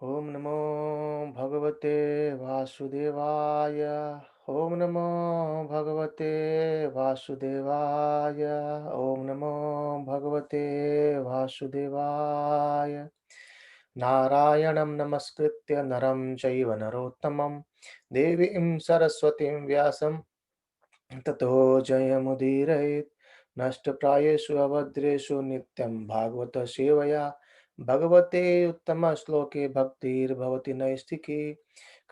Om Namo Bhagavate Vasudevaya. Om Namo Bhagavate Vasudevaya. Om Namo Bhagavate Vasudevaya. Narayanam Namaskritya Naram Chaiva Narottamam Devim Saraswatim Vyasam Tato Jayamudire Nashtaprayeshu Avadreshu Nityam Bhagavata Sevaya Bhagavate Uttama Shloke Bhaktir Bhavati Naistiki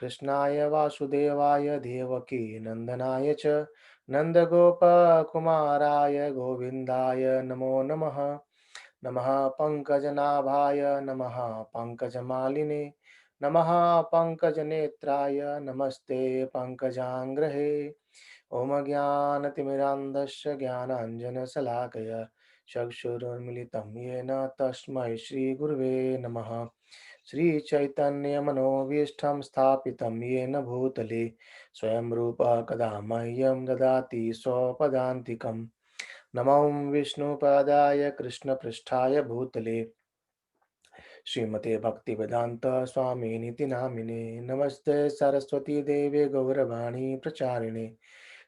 Krishnaya Vasudevaya Devaki Nandanaya Cha Nandagopa Kumaraya Govindaya Namo Namaha Namaha Pankajanaಭಾಯ Namaha Pankajamaline Namaha Pankajanetraya Namaste Pankajanggrahe Om Jnanatimirandasya Jnananjanasalakaya Chakshurunmilitam Yena Tasmai Shri Gurve Namaha Shri Chaitanya Manovishtham Sthapitam Yena Bhutale Swayam Rupa Kadamahyam Dadati Swapadantikam Namam Vishnupadaya Krishna Pristhaya Bhutale Srimate Bhaktivedanta Swami Niti Namine Namaste Saraswati Devi Gauravani Pracharine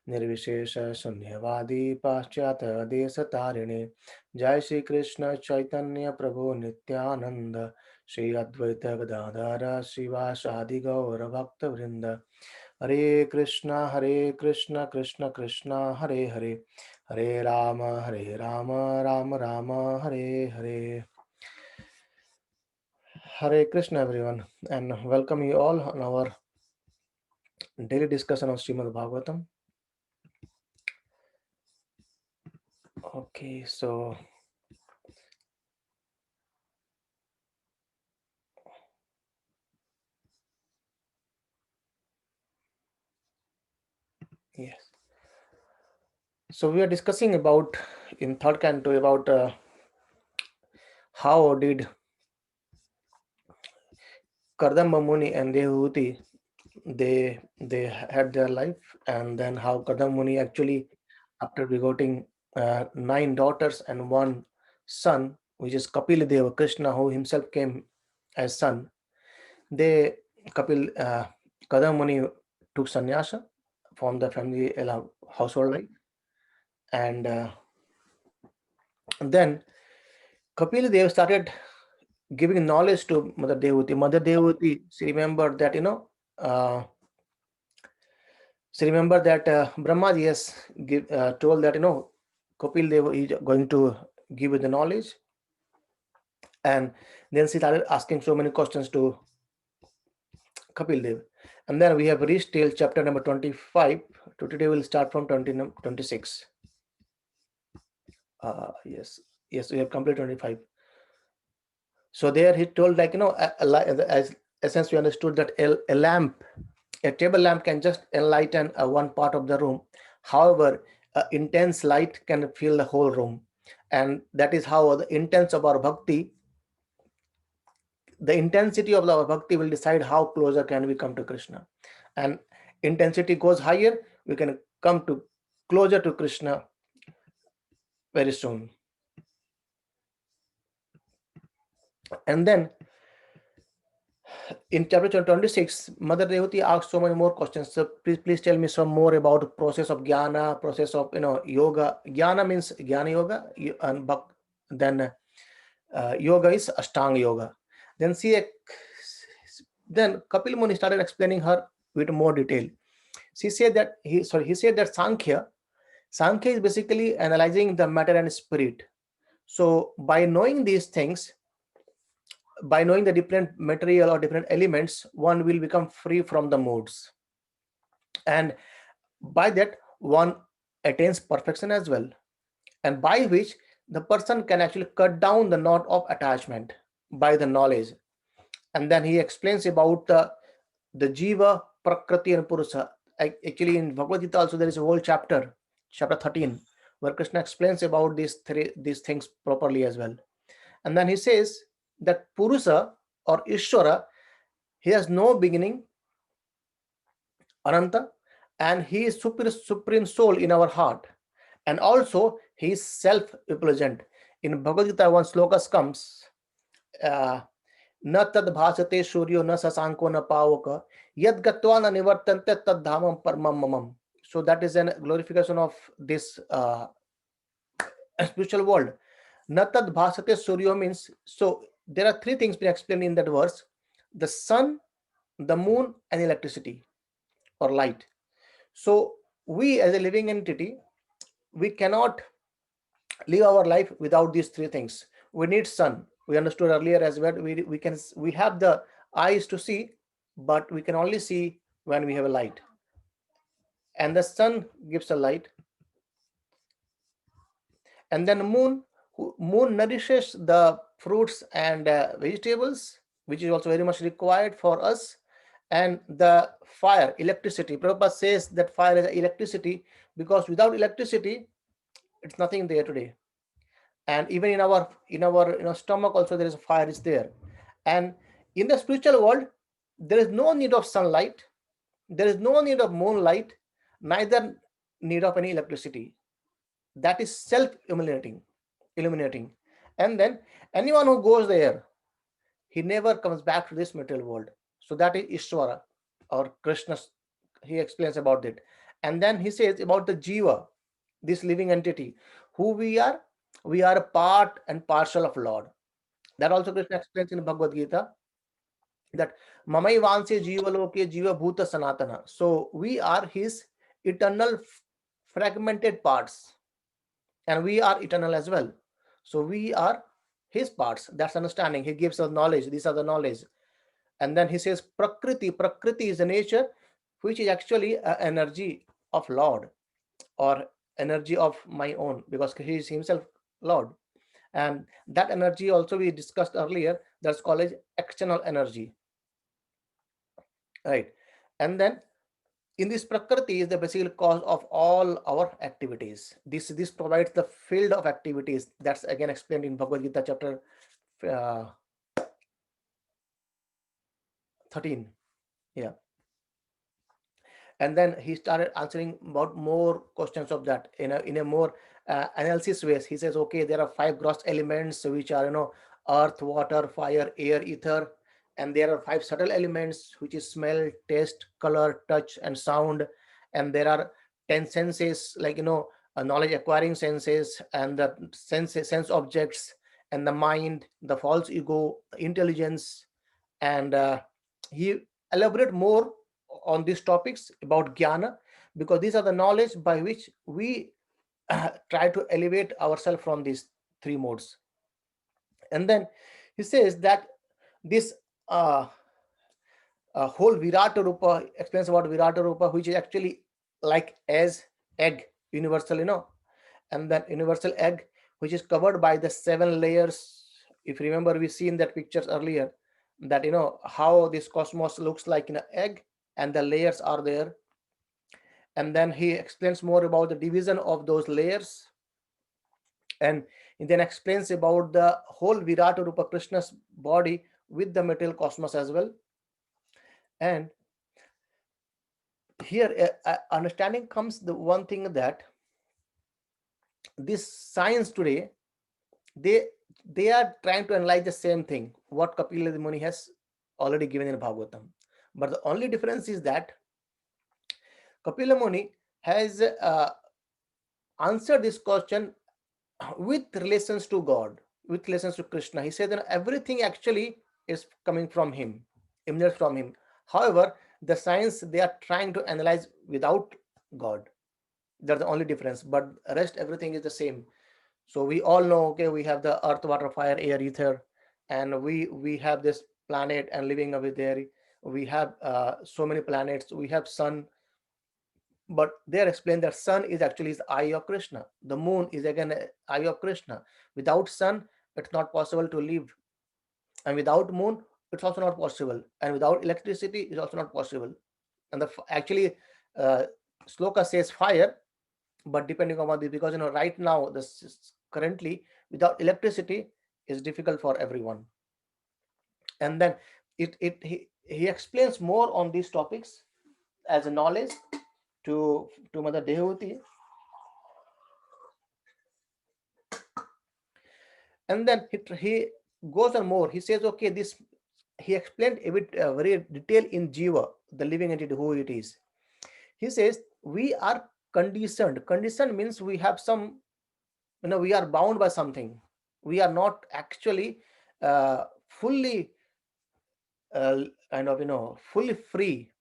Nirvishesha Sunyavadi Paschata Desatharine Jai Shri Krishna Chaitanya Prabhu Nityananda Shri Advaita Gadadhara Srivasadi Gaura Bhakta Vrinda Hare Krishna Krishna Krishna Hare Hare Hare Rama Rama Rama Hare Hare. Hare Krishna everyone, and welcome you all on our daily discussion of Srimad Bhagavatam. Okay, so yes, so we are discussing about in third canto about how did Kardama Muni and Devahuti they had their life, and then how Kardama Muni actually, after begetting 9 daughters and 1 son, which is Kapila Deva Krishna, who himself came as son, they Kapil Kardama Muni took sannyasa from the family household life, and then Kapil Dev started giving knowledge to Mother Devahuti. Mother Devahuti, she remembered that Brahmaji has told that Kapil Dev is going to give you the knowledge, and then she started asking so many questions to Kapil Dev, and then we have reached till chapter number 25. So today we'll start from 26. Yes, yes, we have completed 25. So there he told, like, as essence we understood that a lamp, a table lamp can just enlighten one part of the room. However, intense light can fill the whole room, and that is how the intense of our bhakti, the intensity of our bhakti will decide how closer can we come to Krishna. And intensity goes higher, we can come to closer to Krishna very soon. And then in chapter 26, Mother Devati asked so many more questions. So please tell me some more about the process of jnana, process of yoga. Jnana means jnana yoga, and then yoga is Ashtanga yoga. Then then Kapil Muni started explaining her with more detail. He said that Sankhya is basically analyzing the matter and spirit. So by knowing these things, by knowing the different material or different elements, one will become free from the modes, and by that one attains perfection as well, and by which the person can actually cut down the knot of attachment by the knowledge. And then he explains about the jiva, prakriti, and purusa. Actually, in Bhagavad Gita also there is a whole chapter 13, where Krishna explains about these things properly as well. And then he says that purusa or Ishvara, he has no beginning, Ananta, and he is supreme soul in our heart, and also he is self-effulgent. In Bhagavad Gita, one slokas comes, uh, न तद भासते सूर्यो न शशांको न पावक यद गत्वा न निवर्तन्ते तद धामम परमम मम. So that is a glorification of this spiritual world. Na tad bhasate suryo means, so there are three things being explained in that verse: the sun, the moon, and electricity or light. So we as a living entity, we cannot live our life without these three things. We need sun. We understood earlier as well. We have the eyes to see, but we can only see when we have a light. And the sun gives a light. And then moon nourishes the fruits and vegetables, which is also very much required for us. And the fire, electricity, Prabhupada says that fire is electricity, because without electricity it's nothing there today. And even in our stomach also there is a fire is there. And in the spiritual world there is no need of sunlight, there is no need of moonlight, neither need of any electricity. That is illuminating. And then anyone who goes there, he never comes back to this material world. So that is Ishvara or Krishna. He explains about it. And then he says about the Jiva, this living entity, who we are. We are a part and parcel of Lord. That also Krishna explains in Bhagavad Gita, that Mamai Vanse Jiva Loke Jiva Bhuta Sanatana. So we are his eternal fragmented parts, and we are eternal as well. So we are his parts. That's understanding. He gives us knowledge. These are the knowledge. And then he says Prakriti. Prakriti is the nature, which is actually an energy of Lord, or energy of my own, because he is himself Lord. And that energy also we discussed earlier, that's called as external energy, right? And then in this Prakriti is the basic cause of all our activities. This provides the field of activities. That's again explained in Bhagavad Gita chapter 13. Yeah. And then he started answering about more questions of that in a more analysis ways. He says, okay, there are 5 gross elements, which are earth, water, fire, air, ether. And there are 5 subtle elements, which is smell, taste, color, touch, and sound. And there are 10 senses, like knowledge acquiring senses, and the sense objects, and the mind, the false ego, intelligence. And he elaborate more on these topics about jnana, because these are the knowledge by which we try to elevate ourselves from these 3 modes. And then he says that this whole Virata Rupa explains about Virata Rupa, which is actually like as egg, universal, and that universal egg, which is covered by the 7 layers. If you remember, we seen that pictures earlier, that how this cosmos looks like in an egg, and the layers are there. And then he explains more about the division of those layers, and he then explains about the whole Virata Rupa, Krishna's body, with the material cosmos as well. And here understanding comes the one thing, that this science today, they are trying to analyze the same thing what Kapila Muni has already given in Bhagavatam. But the only difference is that Kapila Muni has answered this question with relations to God, with relations to Krishna. He said that everything actually is coming from him, emanates from him. However, the science, they are trying to analyze without God. That's the only difference, but rest everything is the same. So we all know, okay, we have the earth, water, fire, air, ether, and we have this planet and living over there. We have so many planets. We have sun, but they are explained that sun is actually the eye of Krishna. The moon is again an eye of Krishna. Without sun, it's not possible to live, and without moon, it's also not possible, and without electricity, it's also not possible. And actually, uh, Sloka says fire, but depending on this, because right now this is currently without electricity is difficult for everyone. And then he explains more on these topics as a knowledge to Mother Dehuti. And then he goes on more. He says, okay, this he explained a bit very detail in Jiva, the living entity, who it is. He says we are conditioned. Conditioned means we have some, we are bound by something. We are not actually fully kind of, fully free.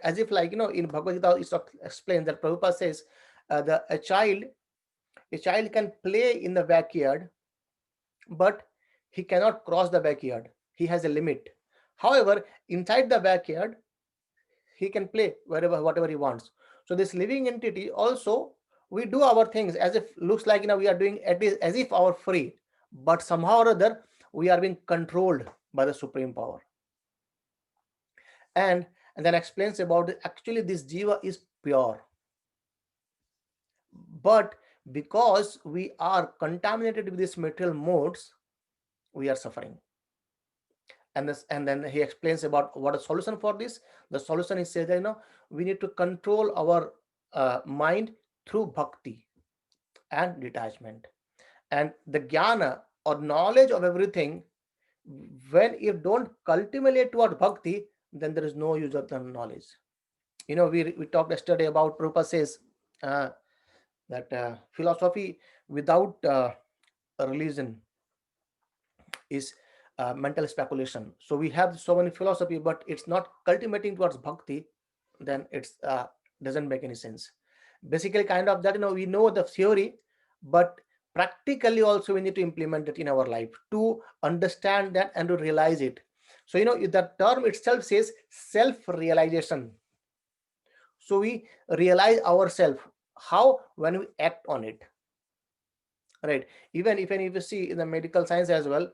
As if, like, in Bhagavad Gita, it's explained that Prabhupada says a child can play in the backyard, but he cannot cross the backyard. He has a limit. However, inside the backyard, he can play wherever, whatever he wants. So this living entity also, we do our things as if, looks like, we are doing it is as if our free, but somehow or other we are being controlled by the supreme power. And then explains about actually this jiva is pure, but because we are contaminated with these material modes, we are suffering. And then he explains about what a solution for this. The solution is says that, we need to control our mind through bhakti and detachment. And the jnana, or knowledge of everything, when you don't cultivate toward bhakti, then there is no use of the knowledge. We talked yesterday about, Prabhupada says that philosophy without religion is mental speculation. So we have so many philosophy, but it's not cultivating towards bhakti, then it's doesn't make any sense. Basically, kind of that, we know the theory, but practically also we need to implement it in our life to understand that and to realize it. So, the term itself says self-realization. So we realize ourselves. How? When we act on it, right? Even if you see in the medical science as well,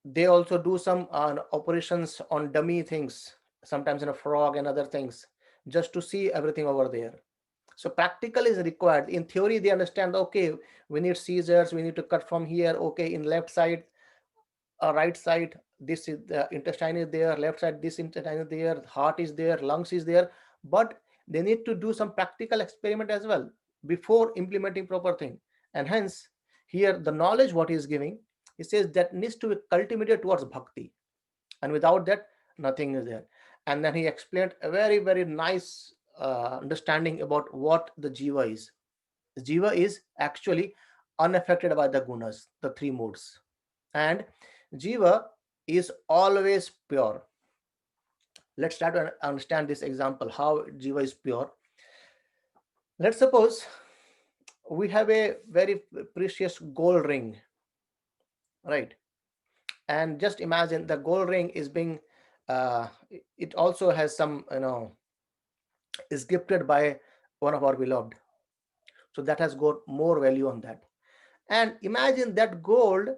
they also do some operations on dummy things, sometimes in a frog and other things, just to see everything over there. So practical is required. In theory, they understand, okay, we need scissors, we need to cut from here, okay, in left side, right side, this is the intestine is there, left side, this intestine is there, heart is there, lungs is there. But they need to do some practical experiment as well before implementing proper thing. And hence, here the knowledge what he is giving, he says that needs to be cultivated towards bhakti, and without that, nothing is there. And then he explained a very, very nice understanding about what the jiva is. The jiva is actually unaffected by the gunas, the three modes, and jiva is always pure. Let's try to understand this example, how jiva is pure. Let's suppose we have a very precious gold ring, right? And just imagine the gold ring is being it also has some, is gifted by one of our beloved, so that has got more value on that. And imagine that gold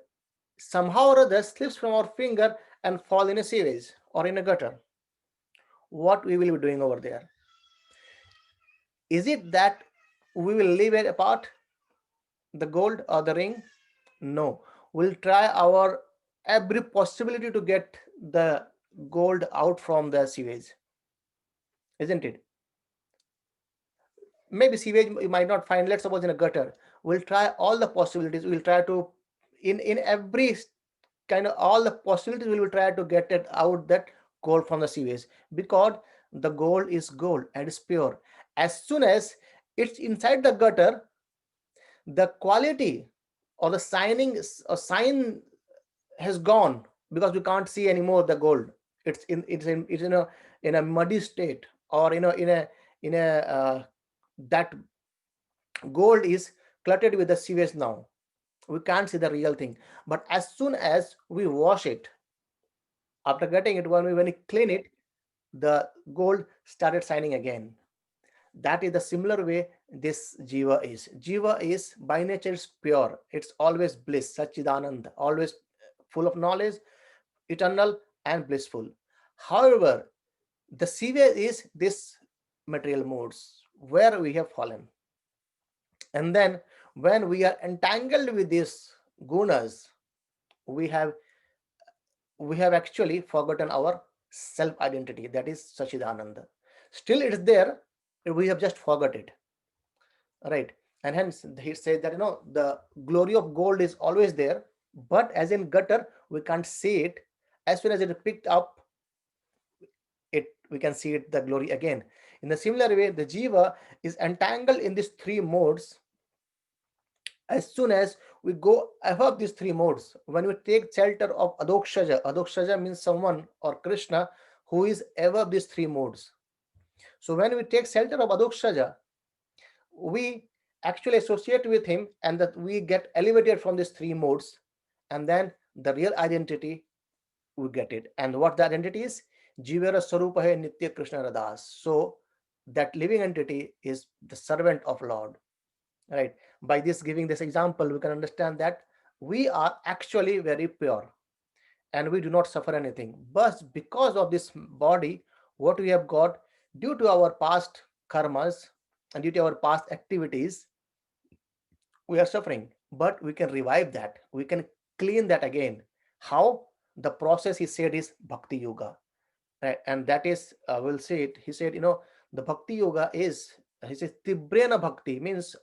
somehow or other slips from our finger and fall in a sewage or in a gutter. What we will be doing over there? Is it that we will leave it apart, the gold or the ring? No, we'll try our every possibility to get the gold out from the sewage, isn't it? Maybe sewage you might not find. Let's suppose in a gutter, we'll try all the possibilities. We'll try to, in every kind of all the possibilities, we will try to get it out, that gold from the sewage, because the gold is gold and it's pure. As soon as it's inside the gutter, the quality or the sign has gone, because we can't see anymore the gold. It's in a muddy state, or in a that gold is cluttered with the sewage now. We can't see the real thing. But as soon as we wash it, after getting it, when we clean it, the gold started shining again. That is the similar way this jiva is. Jiva is by nature is pure. It's always bliss, Sachidanand, always full of knowledge, eternal and blissful. However, the sewage is this material modes where we have fallen. And then when we are entangled with these gunas, we have actually forgotten our self identity, that is Sachidananda. Still it is there, we have just forgot it, right? And hence he says that, the glory of gold is always there, but as in gutter we can't see it. as soon as it is picked up, it we can see it the glory again. In a similar way, the jiva is entangled in these three modes. As soon as we go above these three modes, when we take shelter of adokshaja, adokshaja means someone or Krishna who is above these three modes. So when we take shelter of adokshaja, we actually associate with him, and that we get elevated from these three modes, and then the real identity we get it. And what the identity is? Jivera Sarupa hai Nitya Krishna Radas. So that living entity is the servant of Lord. Right? By this giving this example, we can understand that we are actually very pure and we do not suffer anything. But because of this body, what we have got due to our past karmas and due to our past activities, we are suffering. But we can revive that. We can clean that again. How? The process he said is Bhakti Yoga. Right? And that is, we'll say it. He said, the Bhakti Yoga is, he says, Tibrena Bhakti means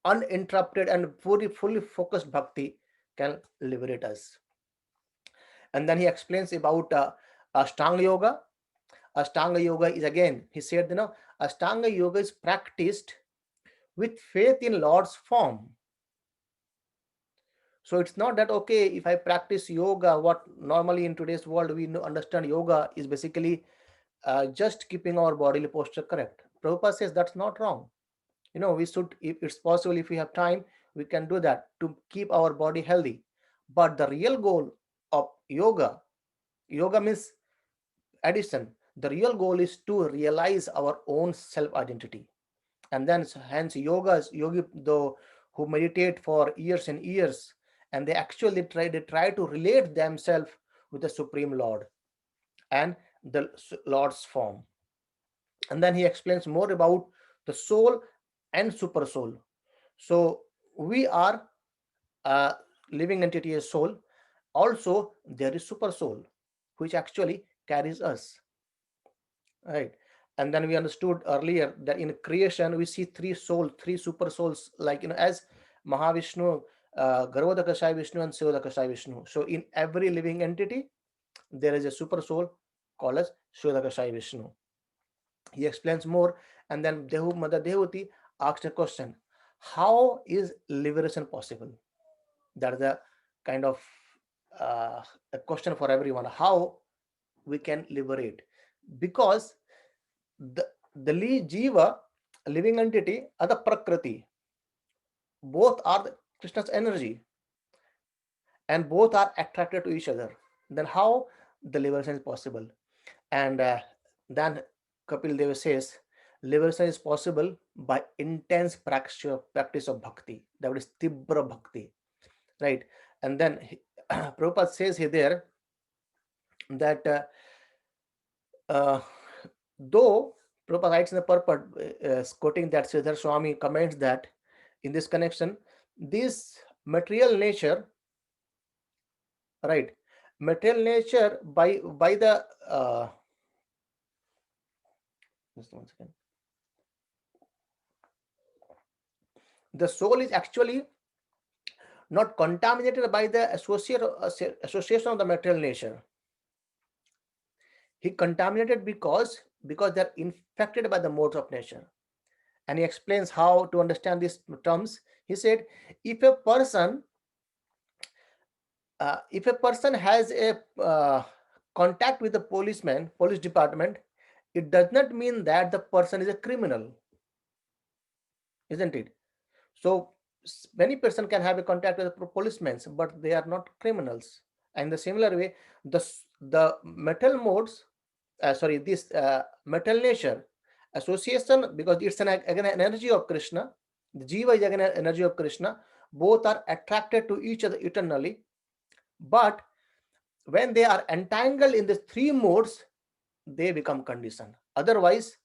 uninterrupted and fully focused bhakti can liberate us. And then he explains about Ashtanga Yoga. Ashtanga Yoga is, again, he said, Ashtanga Yoga is practiced with faith in Lord's form. So it's not that, okay, if I practice yoga, what normally in today's world we understand yoga is basically just keeping our bodily posture correct. Prabhupada says that's not wrong. We should, if it's possible, if we have time, we can do that to keep our body healthy. But the real goal of yoga means addition. The real goal is to realize our own self identity. And then hence yogi though, who meditate for years and years, and they actually try to relate themselves with the Supreme Lord and the Lord's form. And then he explains more about the soul and super soul. So we are a living entity as soul. Also, there is super soul, which actually carries us. Right. And then we understood earlier that in creation we see three super souls, like as Mahavishnu, Garvodakashai Vishnu, and Sivadakashai Vishnu. So in every living entity, there is a super soul called as Sivadakashai Vishnu. He explains more, and then Mother Dehuti asked a question: how is liberation possible? That is a kind of a question for everyone. How we can liberate? Because the jiva, living entity, are the prakriti. Both are the Krishna's energy, and both are attracted to each other. Then how the liberation is possible? And then Kapil Deva says liberation is possible by intense practice of bhakti. That is tibra bhakti, right? And then Prabhupada says here there that though Prabhupada writes in the purport, quoting that Sridhar Swami comments that in this connection, this material nature, right? Material nature by the just one second. The soul is actually not contaminated by the association of the material nature. He contaminated because they're infected by the modes of nature. And he explains how to understand these terms. He said, if a person has a contact with the police department, it does not mean that the person is a criminal, isn't it? So many person can have a contact with the policemen, but they are not criminals. And the similar way, the metal modes, this metal nature association, because it's again an energy of Krishna. The jiva is again an energy of Krishna. Both are attracted to each other eternally, but when they are entangled in the three modes, they become conditioned. Otherwise,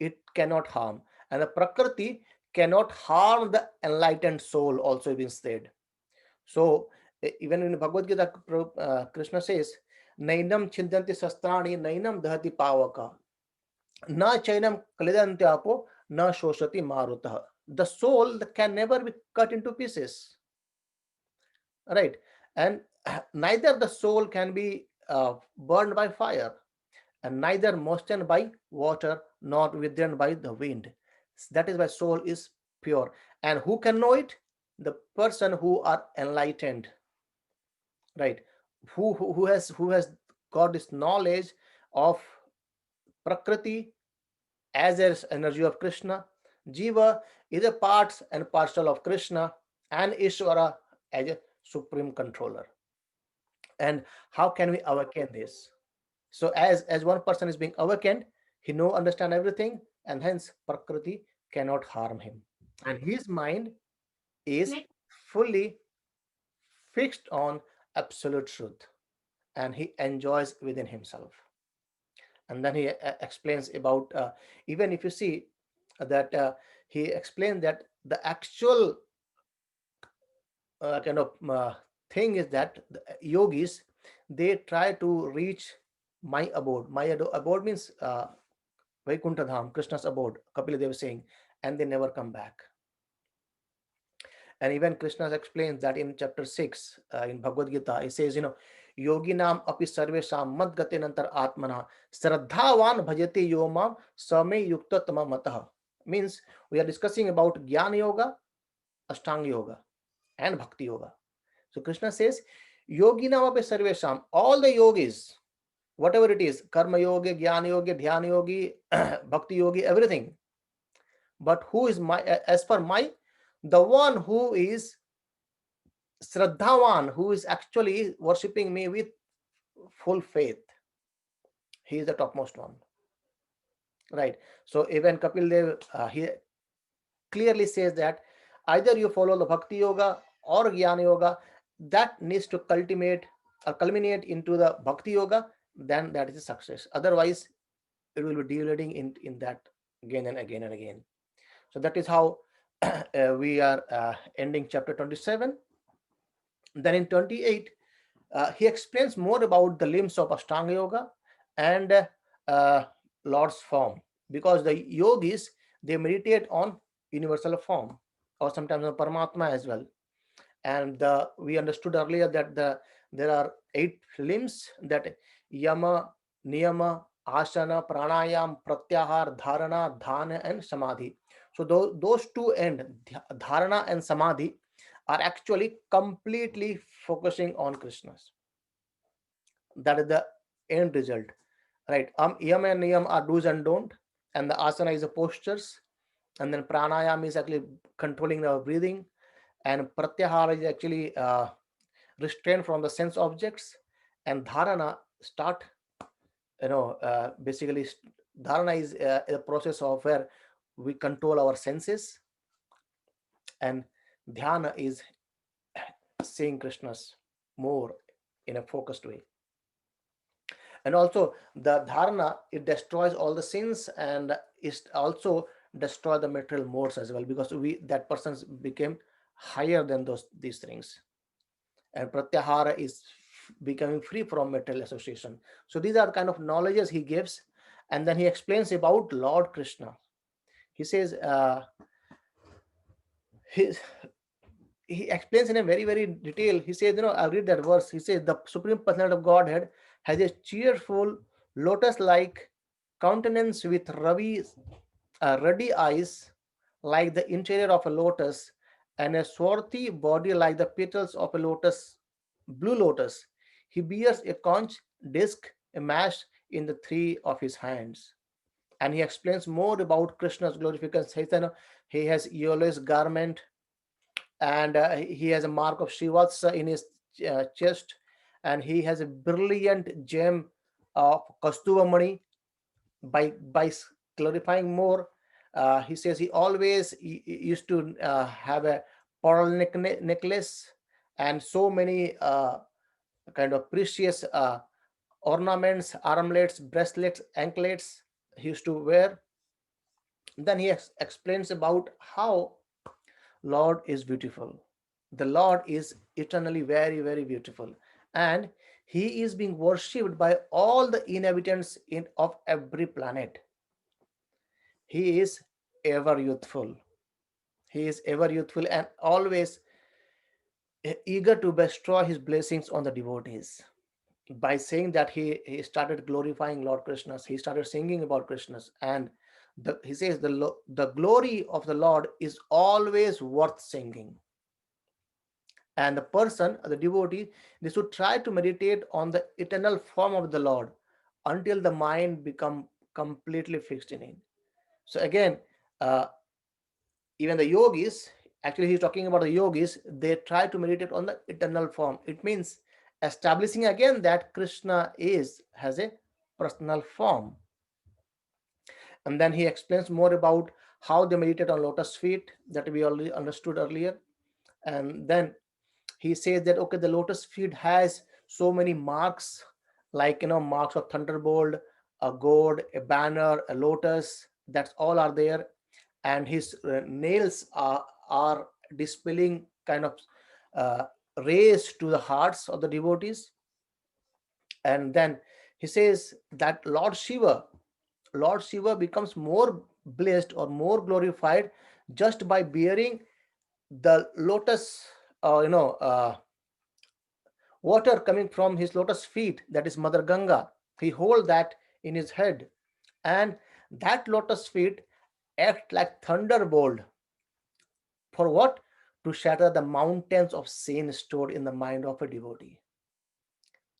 it cannot harm, and the prakriti cannot harm the enlightened soul, also being said. So even in Bhagavad Gita, Krishna says, Nainam chindanti sastrani, nainam dahati pavaka, na chainam kalidantyapo, na shoshati marutah. The soul can never be cut into pieces, right? And neither the soul can be burned by fire, and neither moistened by water nor withered by the wind. That is why soul is pure. And who can know it? The person who are enlightened, right? Who has got this knowledge of Prakriti as an energy of Krishna. Jiva is a part and parcel of Krishna, and Ishvara as a supreme controller. And how can we awaken this? So as one person is being awakened, he know understand everything, and hence Prakriti cannot harm him. And his mind is fully fixed on absolute truth, and he enjoys within himself. And then he explains about, even if you see that, he explained that the actual kind of thing is that the yogis, they try to reach my abode. My abode means Vaikuntha Dham, Krishna's abode, Kapila Dev is saying, and they never come back. And even Krishna explains that in chapter 6 in Bhagavad Gita, he says, Yogi nam api sarvesham mad gate nantar atmana shraddhavan bhajati yomam same yukta tama matah. Means we are discussing about Jnana Yoga, Ashtanga Yoga, and Bhakti Yoga. So Krishna says, Yogi nam api sarvesham, all the yogis, whatever it is, Karma Yoga, Jnana Yoga, Dhyana Yogi, Bhakti Yogi, everything. But who is my, as per my, the one who is Shraddhavan, who is actually worshipping me with full faith, he is the topmost one, right? So even Kapil Dev, he clearly says that either you follow the Bhakti Yoga or Jnana Yoga, that needs to culminate into the Bhakti Yoga, then that is a success. Otherwise, it will be deviating in that again and again and again. So that is how we are ending chapter 27. Then in 28, he explains more about the limbs of Ashtanga Yoga and uh, Lord's form, because the yogis, they meditate on universal form, or sometimes on Paramatma as well. And we understood earlier that there are 8 limbs, that Yama, Niyama, Asana, Pranayam, Pratyahar, Dharana, Dhana, and Samadhi. So those two end, Dharana and Samadhi, are actually completely focusing on Krishna's. That is the end result, right? Yam and Niyam are do's and don't, and the asana is the postures, and then pranayam is actually controlling the breathing, and pratyahara is actually restraint from the sense objects, and dharana start, basically dharana is a process of where we control our senses, and dhyana is seeing Krishna's more in a focused way. And also the dharana, it destroys all the sins, and it also destroy the material modes as well, because that person became higher than these things. And pratyahara is becoming free from material association. So these are the kind of knowledges he gives. And then he explains about Lord Krishna. He says, he, he explains in a very, very detail. He says, I'll read that verse. He says, the Supreme Personality of Godhead has a cheerful, lotus-like countenance with ruddy eyes like the interior of a lotus, and a swarthy body like the petals of a blue lotus. He bears a conch disc, a mash in the 3 of his hands. And he explains more about Krishna's glorification. He has yellowish garment, and he has a mark of Srivatsa in his chest, and he has a brilliant gem of Kastuvamani. By clarifying more, he says he always used to have a pearl necklace, and so many kind of precious ornaments, armlets, bracelets, anklets he used to wear. Then he explains about how Lord is beautiful. The Lord is eternally very, very beautiful. And he is being worshipped by all the inhabitants of every planet. He is ever youthful. He is ever youthful and always eager to bestow his blessings on the devotees. by saying that he started glorifying Lord Krishna. He started singing about Krishna, and he says the glory of the Lord is always worth singing. And the person, the devotee, they should try to meditate on the eternal form of the Lord until the mind become completely fixed in it. So again, uh, even the yogis, actually he's talking about the yogis, they try to meditate on the eternal form. It means establishing again that Krishna is has a personal form. And then he explains more about how they meditate on lotus feet, that we already understood earlier. And then he says that okay, the lotus feet has so many marks, like marks of thunderbolt, a gourd, a banner, a lotus, that's all are there. And his nails are dispelling kind of uh, rays to the hearts of the devotees. And then he says that Lord Shiva becomes more blessed or more glorified just by bearing the lotus, water coming from his lotus feet, that is Mother Ganga. He hold that in his head, and that lotus feet act like thunderbolt. For what? To shatter the mountains of sin stored in the mind of a devotee.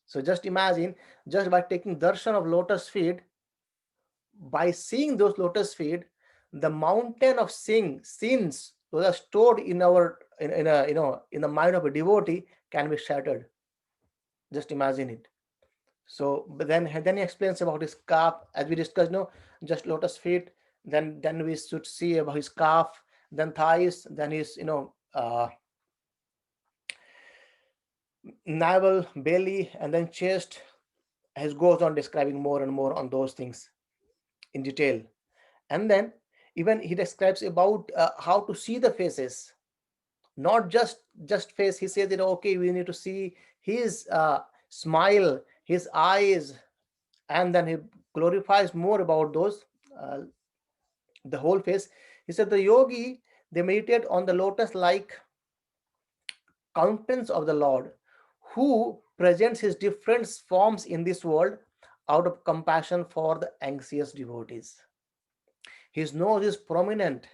So just imagine, just by taking darshan of lotus feet, by seeing those lotus feet, the mountain of sins those are stored in our in a in the mind of a devotee can be shattered. Just imagine it. So, but then he explains about his calf, as we discussed. No, just lotus feet. Then we should see about his calf, then thighs, then his navel, belly, and then chest. He goes on describing more and more on those things in detail. And then even he describes about how to see the faces, not just face. He says that okay, we need to see his smile, his eyes, and then he glorifies more about those, uh, the whole face. He said the yogi, they meditate on the lotus like countenance of the Lord, who presents his different forms in this world out of compassion for the anxious devotees. His nose is prominent.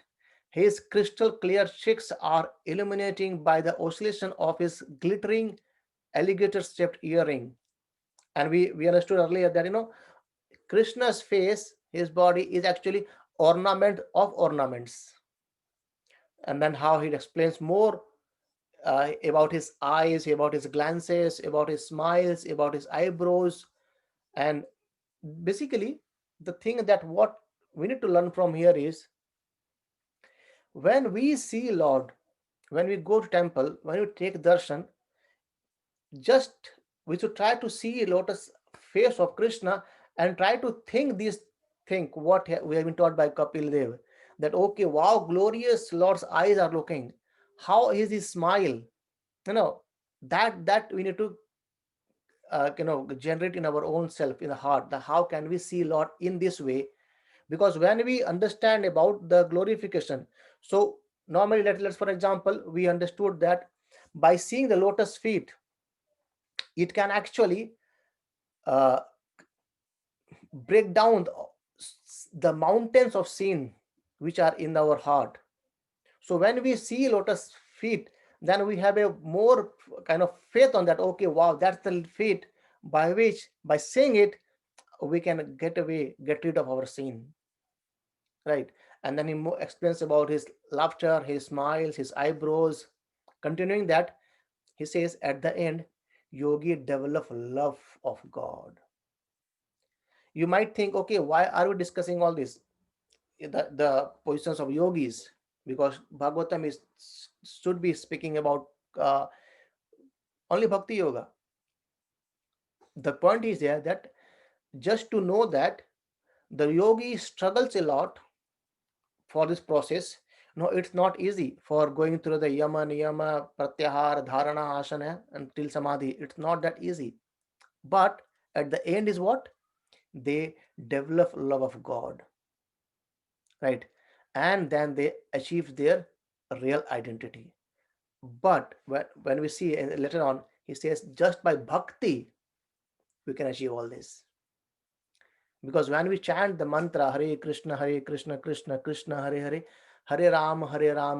His crystal clear cheeks are illuminating by the oscillation of his glittering alligator shaped earring. And we understood earlier that Krishna's face, his body is actually ornament of ornaments. And then how he explains more about his eyes, about his glances, about his smiles, about his eyebrows. And basically, the thing that what we need to learn from here is, when we see Lord, when we go to temple, when we take darshan, just we should try to see lotus face of Krishna and try to think what we have been taught by Kapil Dev, that okay, wow, glorious Lord's eyes are looking. How is his smile? You know that we need to generate in our own self, in the heart, that how can we see Lord in this way? Because when we understand about the glorification, so normally let's for example, we understood that by seeing the lotus feet, it can actually uh, break down the mountains of sin which are in our heart. So when we see lotus feet, then we have a more kind of faith on that. Okay, wow, that's the feet by which, by seeing it, we can get rid of our sin, right? And then he explains about his laughter, his smiles, his eyebrows. Continuing that, he says at the end, yogi develop love of God. You might think, okay, why are we discussing all this, the positions of yogis? Because Bhagavatam is should be speaking about uh, only bhakti yoga. The point is there that just to know that the yogi struggles a lot for this process. No, it's not easy for going through the yama niyama pratyahar dharana asana until samadhi. It's not that easy. But at the end is what? They develop love of God, right? And then they achieve their real identity. But when we see later on, he says just by bhakti, we can achieve all this. Because when we chant the mantra Hare Krishna, Krishna Krishna, Hare Hare, Hare Ram,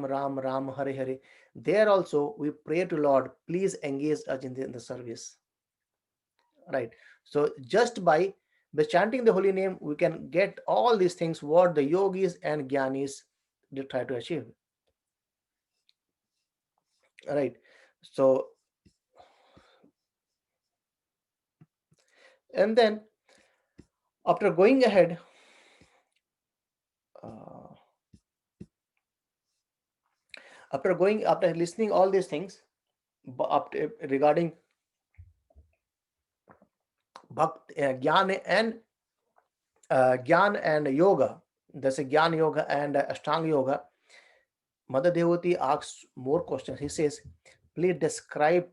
Ram Ram, Hare Hare, there also we pray to Lord, please engage us in the service. Right. So just by chanting the holy name, we can get all these things what the yogis and jnanis they try to achieve. Right. So, and then after going ahead, uh, after listening all these things, regarding Gyan and yoga, there's a Gyan yoga and Ashtanga yoga. Mother Devoti asks more questions. He says, please describe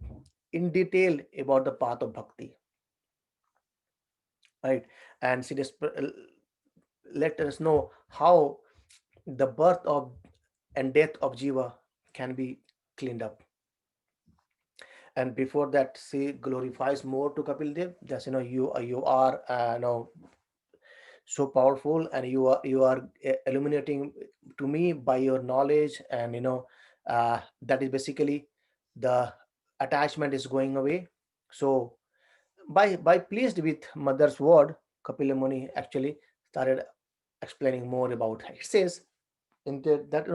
in detail about the path of bhakti. Right. And she just let us know how the birth of and death of Jiva can be cleaned up. And before that, she glorifies more to Kapil Dev. Just you are so powerful, and you are illuminating to me by your knowledge, and that is basically the attachment is going away. So by pleased with mother's word, Kapila Muni actually started explaining more about it. It says that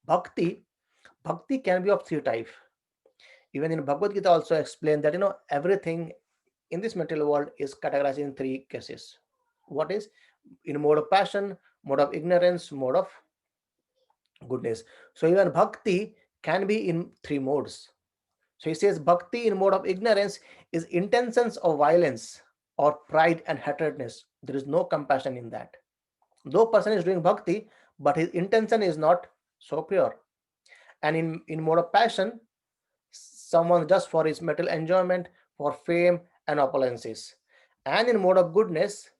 bhakti can be of three types. Even in Bhagavad Gita also explained that everything in this material world is categorized in three cases. What is? In mode of passion, mode of ignorance, mode of goodness. So even bhakti can be in three modes. So he says bhakti in mode of ignorance is intentions of violence or pride and hatredness. There is no compassion in that. Though person is doing bhakti, but his intention is not so pure. And in mode of passion, someone just for his material enjoyment, for fame and opulences. And in mode of goodness,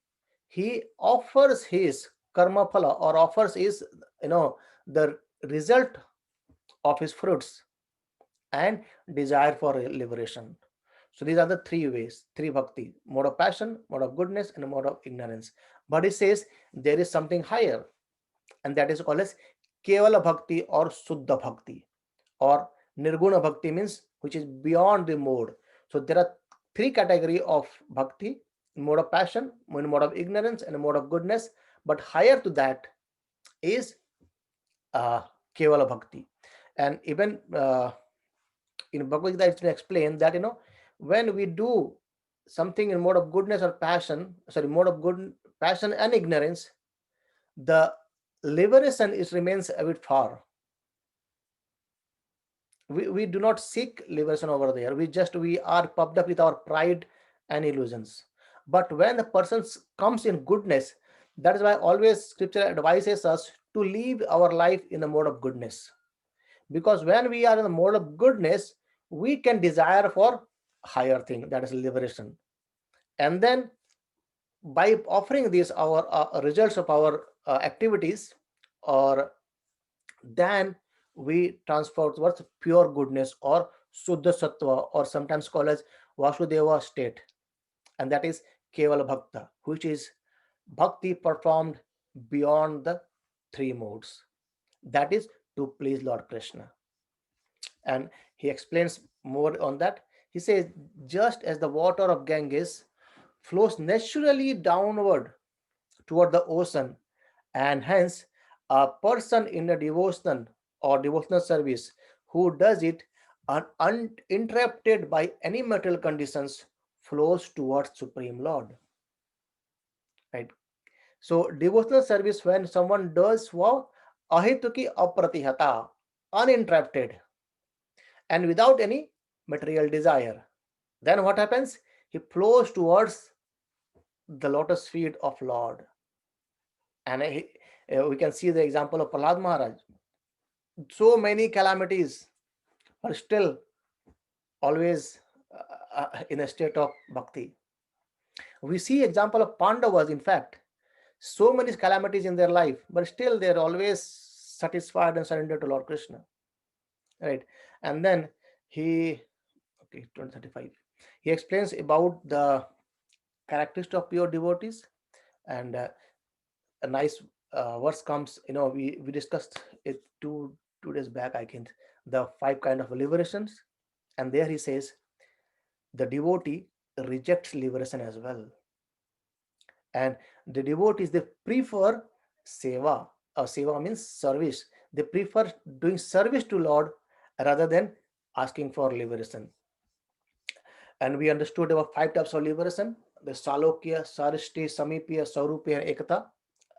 he offers his karma phala, or offers his the result of his fruits and desire for liberation. So these are the three ways, three bhakti: mode of passion, mode of goodness, and mode of ignorance. But he says there is something higher, and that is called as kevala bhakti or suddha bhakti, or nirguna bhakti, means which is beyond the mode. So there are three category of bhakti: mode of passion, mode of ignorance, and mode of goodness. But higher to that is kevala bhakti. And even in Bhagavad Gita, it's been explained that when we do something in mode of goodness or passion, mode of good passion and ignorance, the liberation is remains a bit far. We do not seek liberation over there. We are puffed up with our pride and illusions. But when the person comes in goodness, that is why always scripture advises us to live our life in the mode of goodness. Because when we are in the mode of goodness, we can desire for higher thing, that is liberation. And then by offering these our results of our activities, or then we transfer towards pure goodness or Suddha Sattva, or sometimes called as Vasudeva state. And that is Kevala Bhakta, which is bhakti performed beyond the three modes. That is to please Lord Krishna. And he explains more on that. He says, just as the water of Ganges flows naturally downward toward the ocean, and hence a person in a devotion or devotional service who does it uninterrupted by any material conditions flows towards Supreme Lord. Right. So devotional service, when someone does wow, ahituki apratihata, uninterrupted and without any material desire, then what happens? He flows towards the lotus feet of Lord. And we can see the example of Prahlad Maharaj. So many calamities, but still always in a state of bhakti. We see example of Pandavas, in fact, so many calamities in their life, but still they're always satisfied and surrendered to Lord Krishna. Right. And then he, okay, 2035, he explains about the characteristic of pure devotees. And a nice verse comes, we discussed it two days back, I think, the five kind of liberations. And there he says the devotee rejects liberation as well. And the devotees, they prefer seva. Seva means service. They prefer doing service to Lord rather than asking for liberation. And we understood about five types of liberation: the Salokya, Sarishti, Samipya, Saurupya, and Ekata.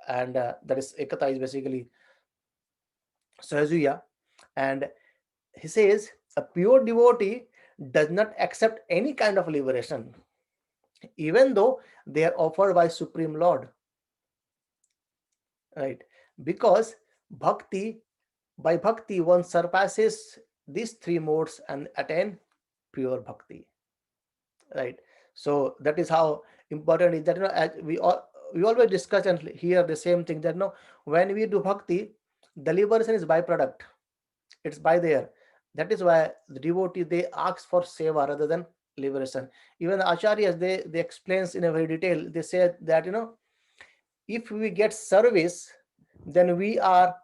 And that is, Ekata is basically Sahajuya. And he says a pure devotee does not accept any kind of liberation, even though they are offered by Supreme Lord, right? Because bhakti, by bhakti, one surpasses these three modes and attain pure bhakti, right? So that is how important is that, as we always discuss and hear the same thing, that when we do bhakti, the liberation is byproduct. It's by there. That is why the devotee, they ask for seva rather than liberation. Even the acharyas, they explains in a very detail. They say that if we get service, then we are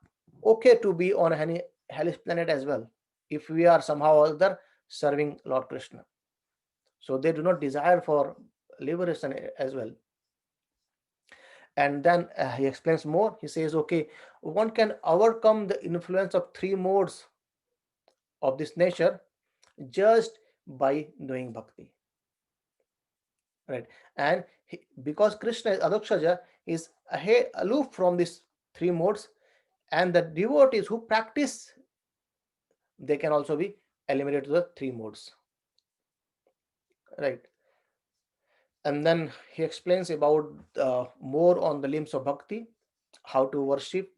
okay to be on any hellish planet as well, if we are somehow or other serving Lord Krishna. So they do not desire for liberation as well. And then he explains more. He says, okay, one can overcome the influence of three modes of this nature just by doing bhakti, right? And because Krishna is Adhokshaja, is aloof from these three modes, and the devotees who practice, they can also be eliminated to the three modes, right? And then he explains about more on the limbs of bhakti, how to worship.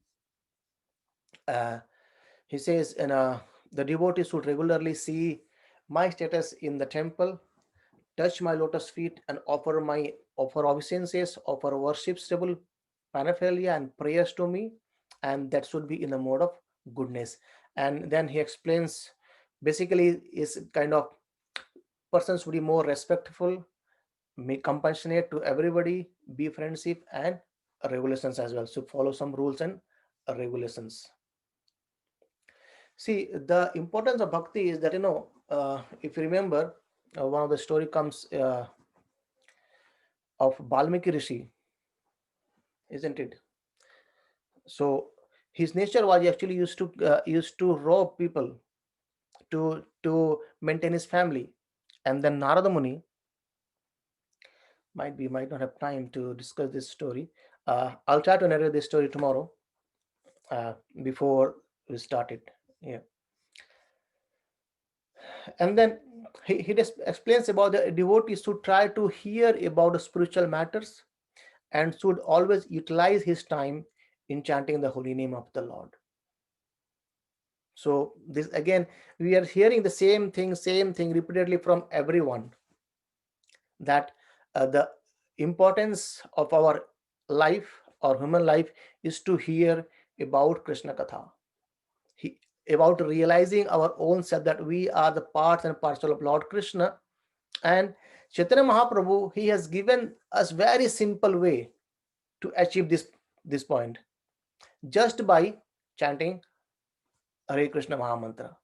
uh, he says, the devotees should regularly see my status in the temple, touch my lotus feet, and offer obeisances, offer worshipable paraphernalia and prayers to me, and that should be in the mode of goodness. And then he explains, basically is kind of, persons should be more respectful, make compassionate to everybody, be friendship, and regulations as well. So follow some rules and regulations. See, the importance of bhakti is that, if you remember, one of the story comes of Balmiki Rishi, isn't it? So his nature was actually used to rob people to maintain his family. And then Narada Muni, might not have time to discuss this story. I'll try to narrate this story tomorrow, before we start it. Yeah. And then he just explains about the devotees should try to hear about the spiritual matters and should always utilize his time in chanting the holy name of the Lord. So this again, we are hearing the same thing repeatedly from everyone, that the importance of our life or human life is to hear about Krishna Katha, he, about realizing our own self, that we are the parts and parcel of Lord Krishna. And Chaitanya Mahaprabhu, he has given us very simple way to achieve this point, just by chanting Hare Krishna Mahamantra.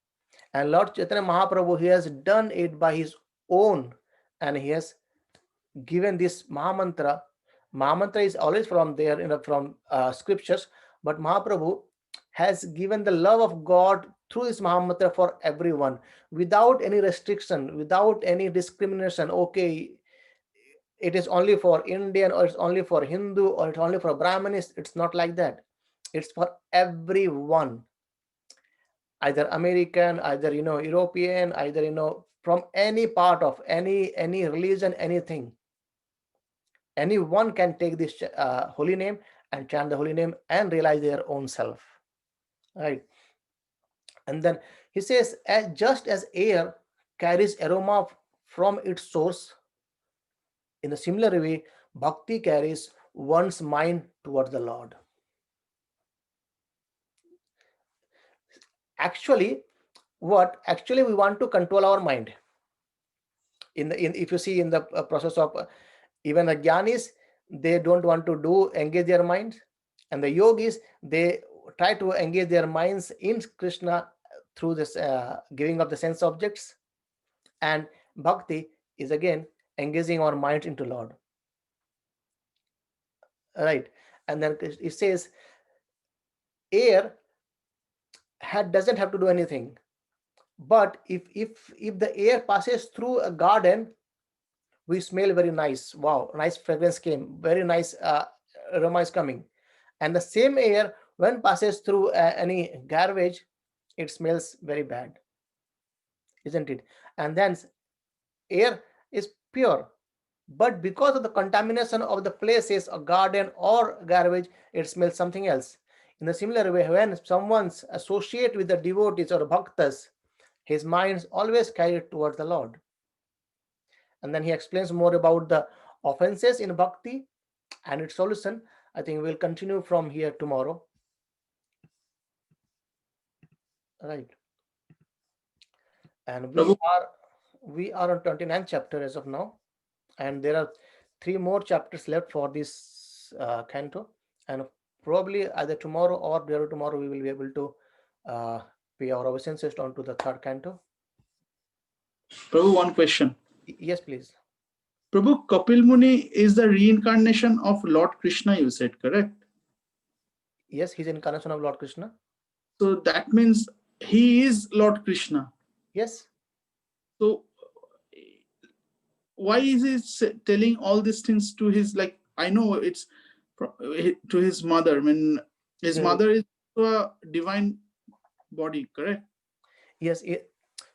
And Lord Chaitanya Mahaprabhu, he has done it by his own, and he has given this Mahamantra. Mahamantra is always from there, from scriptures, but Mahaprabhu has given the love of God through this Mahamantra for everyone, without any restriction, without any discrimination. Okay, it is only for Indian, or it's only for Hindu, or it's only for Brahmanis. It's not like that. It's for everyone, either American, either European, either from any part of any religion, anything. Anyone can take this holy name and chant the holy name and realize their own self, right? And then he says, just as air carries aroma from its source, in a similar way, bhakti carries one's mind towards the Lord. Actually, we want to control our mind. If you see in the process of Even the jnanis, they don't want to do engage their minds, and the yogis, they try to engage their minds in Krishna through this giving of the sense objects. And bhakti is again engaging our minds into Lord, right? And then it says air doesn't have to do anything, but if the air passes through a garden, we smell very nice. Wow, nice fragrance came, very nice aroma is coming. And the same air, when passes through any garbage, it smells very bad, isn't it? And then air is pure, but because of the contamination of the places, a garden or garbage, it smells something else. In the similar way, when someone's associate with the devotees or bhaktas, his mind's always carried towards the Lord. And then he explains more about the offenses in bhakti and its solution. I think we'll continue from here tomorrow. Right. And we are on 29th chapter as of now, and there are 3 more chapters left for this canto, and probably either tomorrow or day after tomorrow we will be able to pay our obeisances on to the 3rd canto. Prabhu, one question. Yes, please. Prabhu, Kapil Muni is the reincarnation of Lord Krishna, you said, correct? Yes, he's incarnation of Lord Krishna. So that means he is Lord Krishna. Yes. So why is he telling all these things to his, like, I know it's to his mother. I mean, his mother is a divine body, correct? Yes.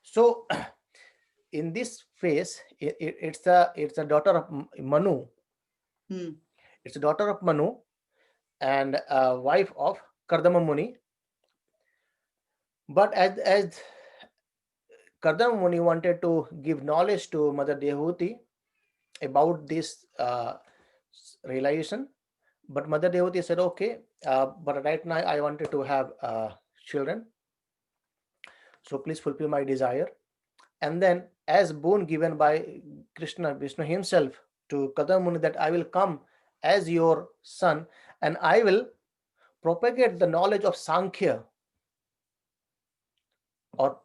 So in this phase, it's a daughter of Manu. It's a daughter of Manu and a wife of Kardama Muni. But as Kardama Muni wanted to give knowledge to Mother Dehuti about this realization, but Mother Dehuti said, okay, but right now I wanted to have children, so please fulfill my desire. And then as boon given by Krishna, Vishnu himself to Kardama Muni, that I will come as your son and I will propagate the knowledge of Sankhya, or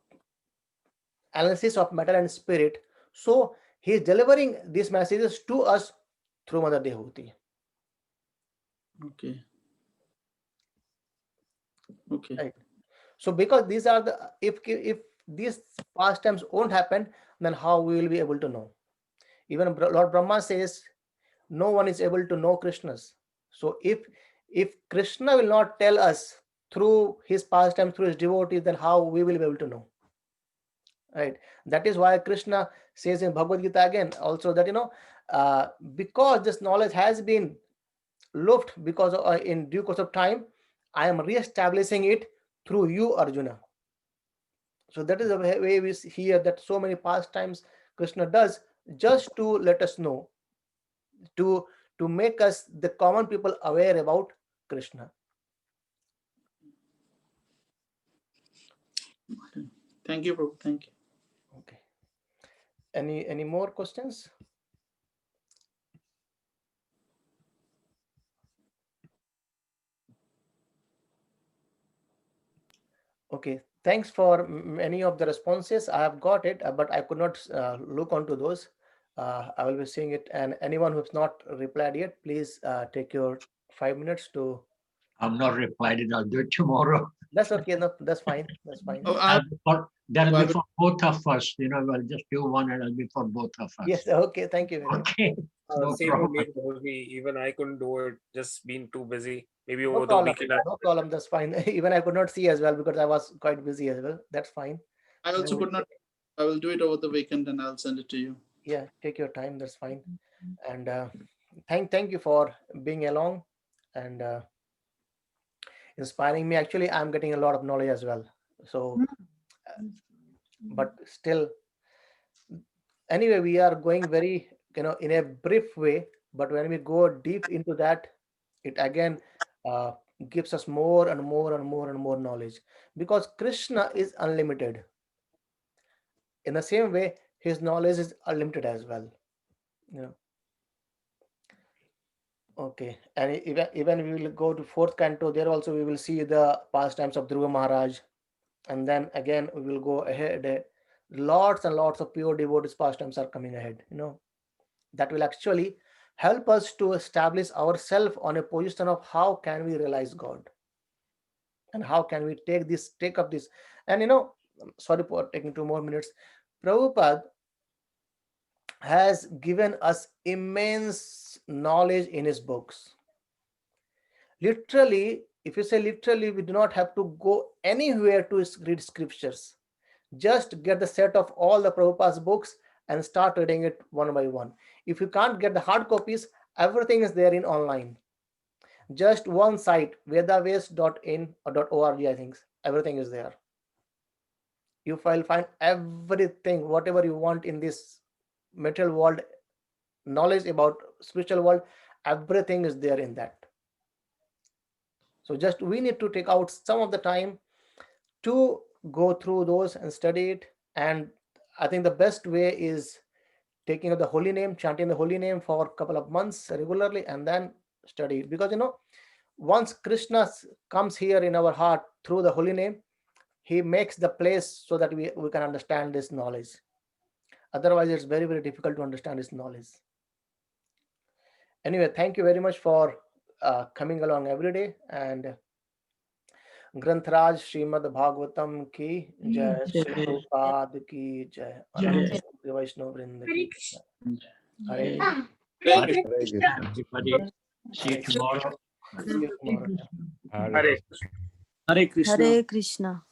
analysis of matter and spirit. So he is delivering these messages to us through Mother Dehuti. Okay. Right. So because these are the, if these pastimes won't happen, then how we will be able to know? Even Lord Brahma says no one is able to know Krishna's. So if Krishna will not tell us through his pastime, through his devotees, then how we will be able to know? Right. That is why Krishna says in Bhagavad Gita again also that because this knowledge has been lost because of, in due course of time, I am re-establishing it through you, Arjuna. So that is the way we hear that so many pastimes Krishna does just to let us know, to make us the common people aware about Krishna. Thank you, Prabhu. Thank you. Okay. Any more questions? Okay. Thanks for many of the responses. I have got it, but I could not look onto those. I will be seeing it. And anyone who's not replied yet, please take your 5 minutes to. I'm not replied it. I'll do it tomorrow. That's okay. No, that's fine. That's fine. That'll be for both of us. I'll just do one and it'll be for both of us. Yes. Okay. Thank you very much. Okay. No Same problem. with me, even I couldn't do it, just been too busy. Maybe No over the problem. weekend. No problem. That's fine. Even I could not see as well because I was quite busy as well. That's fine. I also could not. I will do it over the weekend and I'll send it to you. Yeah, take your time. That's fine. And thank you for being along and inspiring me. Actually, I'm getting a lot of knowledge as well. So, but still, anyway, we are going very, in a brief way. But when we go deep into that, it again gives us more and more and more and more knowledge, because Krishna is unlimited. In the same way, his knowledge is unlimited as well. Okay, and even we will go to fourth canto. There also we will see the pastimes of Dhruva Maharaj, and then again we will go ahead. Lots and lots of pure devotees pastimes are coming ahead. That will actually help us to establish ourselves on a position of how can we realize God, and how can we take up this. And sorry for taking 2 more minutes. Prabhupada has given us immense knowledge in his books. Literally, if you say literally, we do not have to go anywhere to read scriptures. Just get the set of all the Prabhupada's books and start reading it one by one. If you can't get the hard copies, everything is there in online. Just one site, vedaves.in or .org, I think. Everything is there. You will find everything, whatever you want in this material world, knowledge about spiritual world, everything is there in that. So just we need to take out some of the time to go through those and study it. And I think the best way is taking the holy name, chanting the holy name for a couple of months regularly, and then study it. Because once Krishna comes here in our heart through the holy name, he makes the place so that we can understand this knowledge. Otherwise, it's very, very difficult to understand this knowledge. Anyway, thank you very much for coming along every day. And ग्रंथराज Shrimad Bhagavatam की जय, श्री प्रभुपाद की जय, अनंत वैष्णव वृंद की जय। हरे Everybody, see you tomorrow. See you tomorrow. Hare Hare Krishna. Hare Krishna.